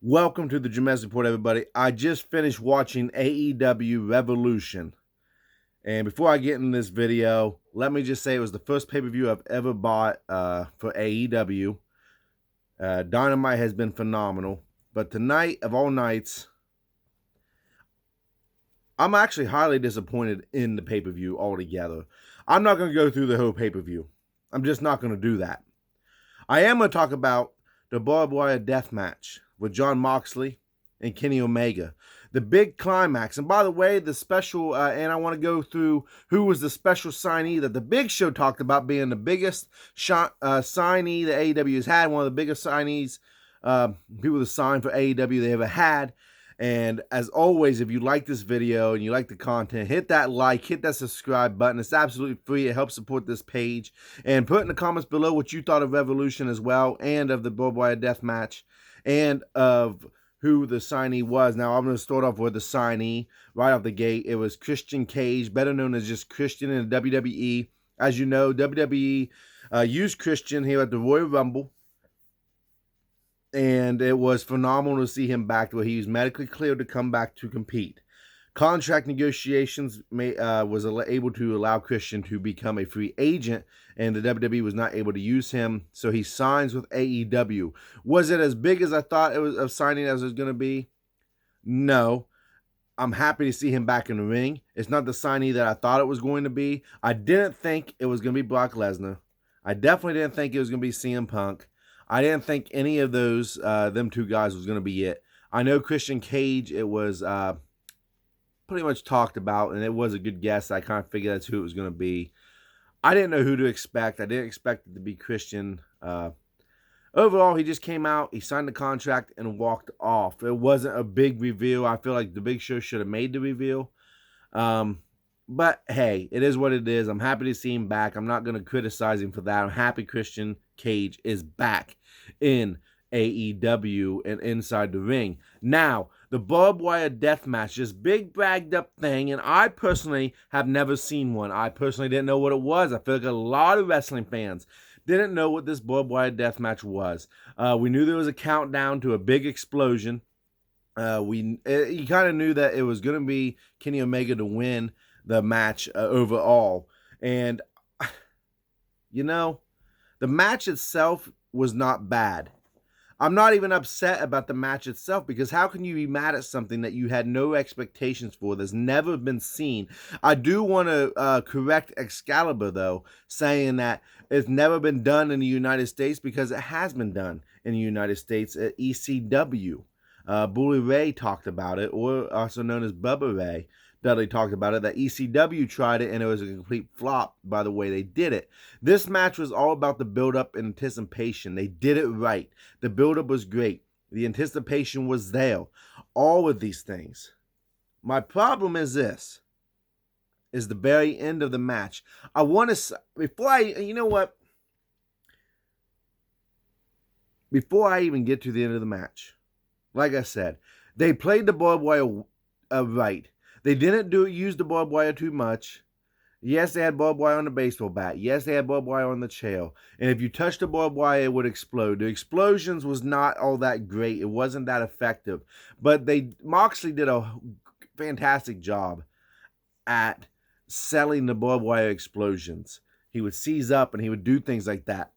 Welcome to the James Report, everybody. I just finished watching AEW Revolution. And before I get in this video, let me just say it was the first pay-per-view I've ever bought for AEW. Dynamite has been phenomenal. But tonight, of all nights, I'm actually highly disappointed in the pay-per-view altogether. I'm not going to go through the whole pay-per-view. I'm just not going to do that. I am going to talk about the barbed wire death match with Jon Moxley and Kenny Omega. The big climax. And by the way, the special, and I want to go through who was the special signee that the Big Show talked about being the biggest signee that AEW has had, one of the biggest signees, people to sign for AEW they ever had. And as always, if you like this video and you like the content, hit that like, hit that subscribe button. It's absolutely free. It helps support this page. And put in the comments below what you thought of Revolution as well, and of the barbed wire death match, and of who the signee was. Now, I'm going to start off with the signee right off the gate. It was Christian Cage, better known as just Christian in the WWE. As you know, WWE used Christian here at the Royal Rumble. And it was phenomenal to see him back where he was medically cleared to come back to compete. Contract negotiations was able to allow Christian to become a free agent, and the WWE was not able to use him, so he signs with AEW. Was it as big as I thought it was of signing as it was going to be? No. I'm happy to see him back in the ring. It's not the signee that I thought it was going to be. I didn't think it was going to be Brock Lesnar. I definitely didn't think it was going to be CM Punk. I didn't think any of those, them two guys was going to be it. I know Christian Cage, it was pretty much talked about, and it was a good guess. I kind of figured that's who it was going to be. I didn't know who to expect. I didn't expect it to be Christian. Overall, he just came out, he signed the contract, and walked off. It wasn't a big reveal. I feel like the Big Show should have made the reveal. But, hey, it is what it is. I'm happy to see him back. I'm not going to criticize him for that. I'm happy Christian Cage is back in AEW and inside the ring. Now, the barbed wire death match, this big bragged up thing, and I personally have never seen one. I personally didn't know what it was. I feel like a lot of wrestling fans didn't know what this barbed wire death match was. We knew there was a countdown to a big explosion. You kind of knew that it was going to be Kenny Omega to win the match overall. And, you know, the match itself was not bad. I'm not even upset about the match itself, because how can you be mad at something that you had no expectations for, that's never been seen? I do want to correct Excalibur, though, saying that it's never been done in the United States, because it has been done in the United States at ECW. Bully Ray talked about it, or also known as Bubba Ray. Dudley talked about it, that ECW tried it and it was a complete flop by the way they did it. This match was all about the build-up and anticipation. They did it right. The build-up was great. The anticipation was there. All of these things. My problem is this, is the very end of the match. I want to, before I even get to the end of the match, like I said, they played the barbed wire right. They didn't use the barbed wire too much. Yes, they had barbed wire on the baseball bat. Yes, they had barbed wire on the chair. And if you touched the barbed wire, it would explode. The explosions was not all that great. It wasn't that effective. But Moxley did a fantastic job at selling the barbed wire explosions. He would seize up and he would do things like that.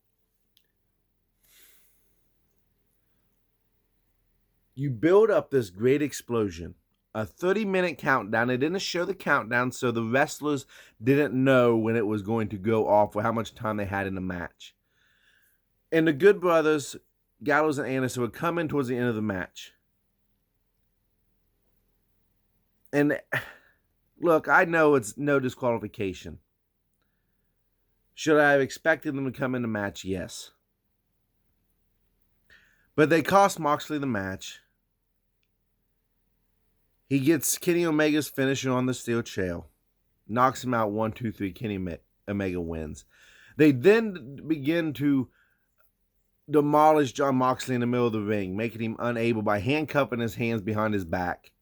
You build up this great explosion. A 30-minute countdown. They didn't show the countdown, so the wrestlers didn't know when it was going to go off or how much time they had in the match. And the Good Brothers, Gallows and Anderson, would come in towards the end of the match. And look, I know it's no disqualification. Should I have expected them to come in the match? Yes. But they cost Moxley the match. He gets Kenny Omega's finisher on the steel chair. Knocks him out 1, 2, 3. Kenny Omega wins. They then begin to demolish Jon Moxley in the middle of the ring, making him unable by handcuffing his hands behind his back.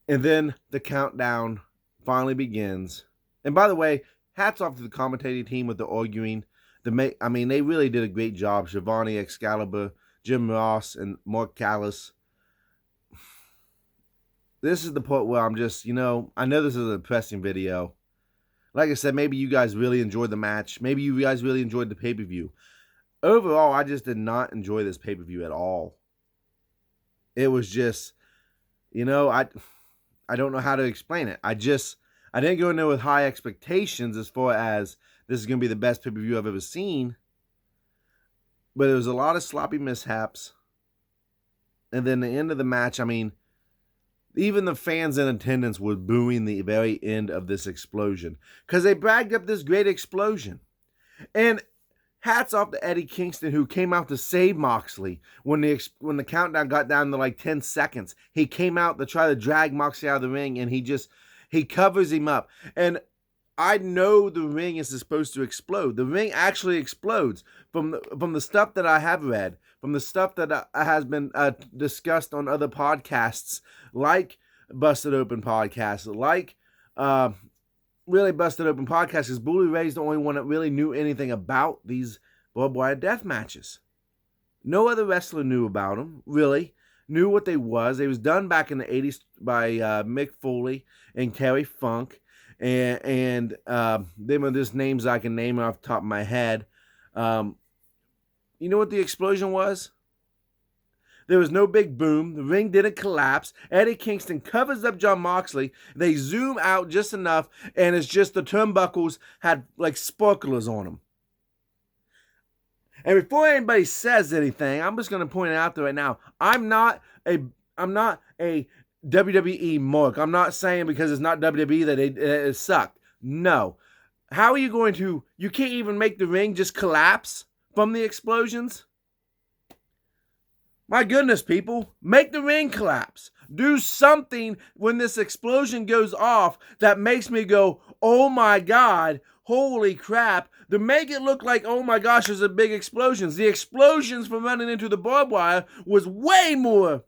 And then the countdown finally begins. And by the way, hats off to the commentating team with the arguing. They really did a great job. Shivani, Excalibur, Jim Ross and Mark Callis. This is the point where I'm just, I know this is a depressing video. Like I said, maybe you guys really enjoyed the match. Maybe you guys really enjoyed the pay-per-view. Overall, I just did not enjoy this pay-per-view at all. It was just, I don't know how to explain it. I didn't go in there with high expectations as far as this is going to be the best pay-per-view I've ever seen. But there was a lot of sloppy mishaps. And then the end of the match, even the fans in attendance were booing the very end of this explosion because they bragged up this great explosion. And hats off to Eddie Kingston, who came out to save Moxley when the countdown got down to like 10 seconds. He came out to try to drag Moxley out of the ring, and he covers him up. And I know the ring is supposed to explode. The ring actually explodes from the stuff that I have read, from the stuff that has been discussed on other podcasts, like Busted Open Podcasts, like really Busted Open Podcasts, because Bully Ray's the only one that really knew anything about these barbed wire death matches. No other wrestler knew about them, really. Knew what they was. They was done back in the 80s by Mick Foley and Terry Funk. And them are just names I can name off the top of my head. You know what the explosion was? There was no big boom. The ring didn't collapse. Eddie Kingston covers up Jon Moxley. They zoom out just enough, and it's just the turnbuckles had like sparklers on them. And before anybody says anything, I'm just going to point it out there right now. I'm not a WWE mark. I'm not saying because it's not WWE that it sucked. No. How are you going to... You can't even make the ring just collapse from the explosions? My goodness, people. Make the ring collapse. Do something when this explosion goes off that makes me go, oh my God, holy crap. To make it look like, oh my gosh, there's a big explosion. The explosions from running into the barbed wire was way better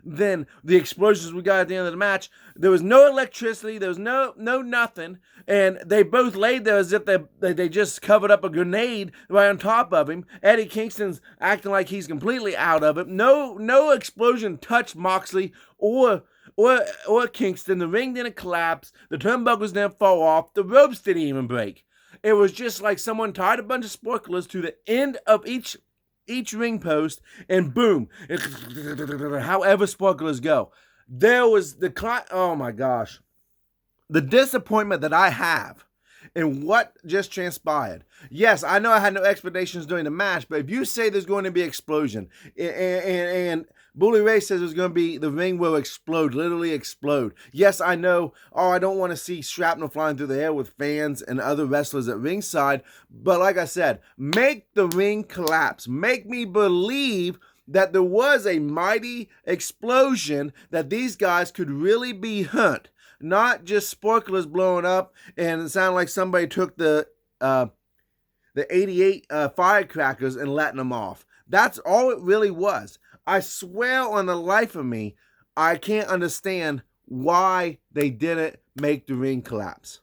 than the explosions we got at the end of the match. There was no electricity. There was no nothing. And they both laid there as if they just covered up a grenade right on top of him. Eddie Kingston's acting like he's completely out of it. No explosion touched Moxley or Kingston. The ring didn't collapse. The turnbuckles didn't fall off. The ropes didn't even break. It was just like someone tied a bunch of sparklers to the end of each ring post, and boom, however sparklers go. There was oh my gosh, the disappointment that I have in what just transpired. Yes, I know I had no expectations during the match, but if you say there's going to be explosion, and Bully Ray says there's going to be, the ring will explode, literally explode. Yes, I know, I don't want to see shrapnel flying through the air with fans and other wrestlers at ringside, but like I said, make the ring collapse. Make me believe that there was a mighty explosion, that these guys could really be hurt. Not just sparklers blowing up and it sounded like somebody took the 88 firecrackers and letting them off. That's all it really was. I swear on the life of me, I can't understand why they didn't make the ring collapse.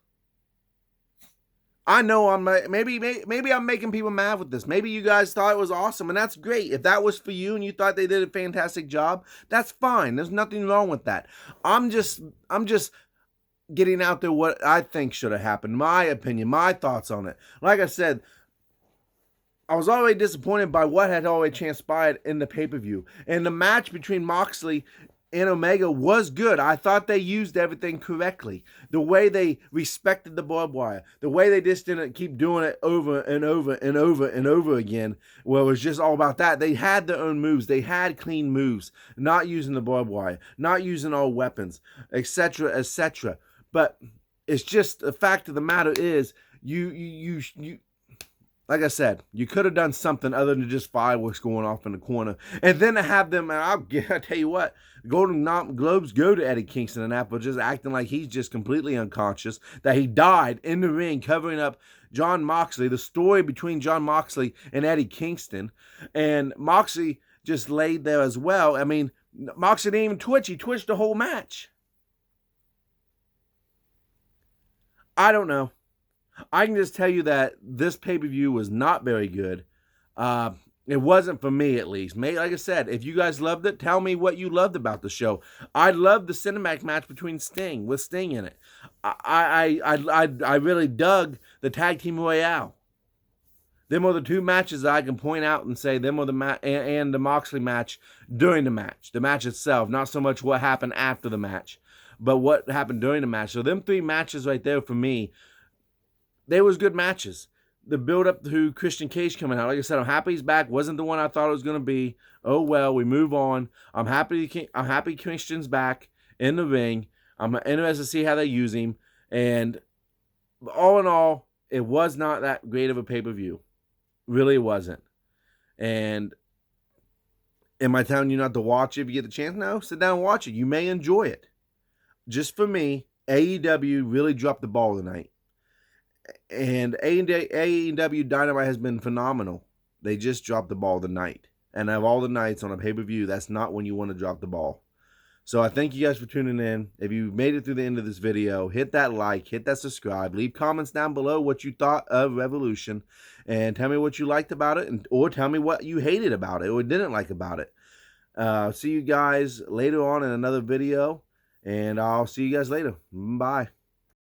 I know maybe I'm making people mad with this. Maybe you guys thought it was awesome, and that's great. If that was for you and you thought they did a fantastic job, that's fine. There's nothing wrong with that. I'm just getting out there what I think should have happened, my opinion, my thoughts on it. Like I said, I was already disappointed by what had already transpired in the pay-per-view. And the match between Moxley and Omega was good. I thought they used everything correctly. The way they respected the barbed wire. The way they just didn't keep doing it over and over and over and over again. Well, it was just all about that. They had their own moves. They had clean moves. Not using the barbed wire. Not using all weapons. Etc. Etc. But it's just the fact of the matter is, you like I said, you could have done something other than just fireworks going off in the corner. And then to have them, and I'll tell you what, Golden Globes go to Eddie Kingston and that, but just acting like he's just completely unconscious, that he died in the ring covering up Jon Moxley, the story between Jon Moxley and Eddie Kingston. And Moxley just laid there as well. I mean, Moxley didn't even twitch. He twitched the whole match. I don't know. I can just tell you that this pay-per-view was not very good. It wasn't for me, at least. Like I said, if you guys loved it, tell me what you loved about the show. I loved the cinematic match between Sting with Sting in it. I really dug the Tag Team Royale. Them are the two matches that I can point out and say them are the and the Moxley match during the match itself, not so much what happened after the match, but what happened during the match. So them 3 matches right there for me, they was good matches. The build up to Christian Cage coming out, like I said, I'm happy he's back. Wasn't the one I thought it was going to be. Oh well, we move on. I'm happy Christian's back in the ring. I'm interested to see how they use him. And all in all, it was not that great of a pay-per-view. Really wasn't. And am I telling you not to watch it if you get the chance? No, sit down and watch it. You may enjoy it. Just for me, AEW really dropped the ball tonight. And AEW Dynamite has been phenomenal. They just dropped the ball tonight. And of all the nights on a pay-per-view, that's not when you want to drop the ball. So I thank you guys for tuning in. If you made it through the end of this video, hit that like, hit that subscribe, leave comments down below what you thought of Revolution, and tell me what you liked about it, or tell me what you hated about it or didn't like about it. See you guys later on in another video, and I'll see you guys later. Bye.